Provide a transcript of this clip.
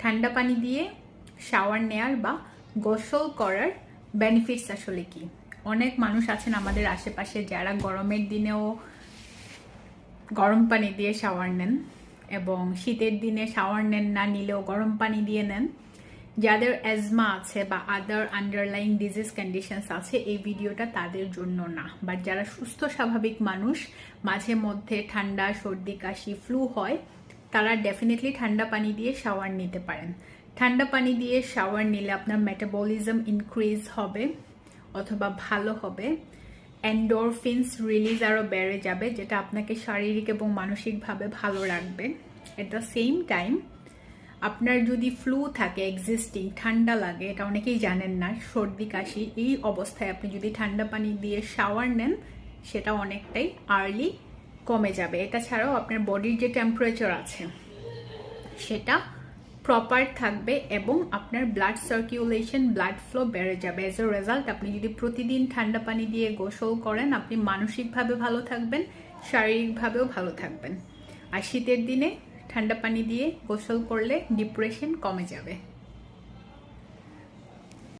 ঠান্ডা পানি দিয়ে শাওয়ার নেয়ার বা গোসল করার বেনিফিটস আসলে কি। অনেক মানুষ আছেন আমাদের আশেপাশে যারা গরমের দিনেও গরম পানি দিয়ে শাওয়ার নেন এবং শীতের দিনে শাওয়ার নেন না, নিলেও গরম পানি দিয়ে নেন। যাদের অ্যাজমা আছে বা আদার আন্ডারলাইং ডিজিজ কন্ডিশনস আছে, এই ভিডিওটা তাদের জন্য না। বাট যারা সুস্থ স্বাভাবিক মানুষ, মাঝে মধ্যে ঠান্ডা, সর্দি, কাশি, ফ্লু হয়, তারা ডেফিনেটলি ঠান্ডা পানি দিয়ে শাওয়ার নিতে পারেন। ঠান্ডা পানি দিয়ে শাওয়ার নিলে আপনার মেটাবলিজম ইনক্রিজ হবে অথবা ভালো হবে, এন্ডোরফিনস রিলিজ আরও বেড়ে যাবে, যেটা আপনাকে শারীরিক এবং মানসিকভাবে ভালো রাখবে। এট দ্য সেম টাইম আপনার যদি ফ্লু থাকে, এক্সিস্টিং ঠান্ডা লাগে, এটা অনেকেই জানেন না, সর্দি কাশি, এই অবস্থায় আপনি যদি ঠান্ডা পানি দিয়ে শাওয়ার নেন, সেটা অনেকটাই আর্লি কমে যাবে। এটা ছাড়াও আপনার বডির যে টেম্পারেচার আছে সেটা প্রপার থাকবে এবং আপনার ব্লাড সার্কুলেশন, ব্লাড ফ্লো বেড়ে যাবে। অ্যাজ এ রেজাল্ট আপনি যদি প্রতিদিন ঠান্ডা পানি দিয়ে গোসল করেন, আপনি মানসিকভাবে ভালো থাকবেন, শারীরিকভাবেও ভালো থাকবেন। আর শীতের দিনে ঠান্ডা পানি দিয়ে গোসল করলে ডিপ্রেশন কমে যাবে।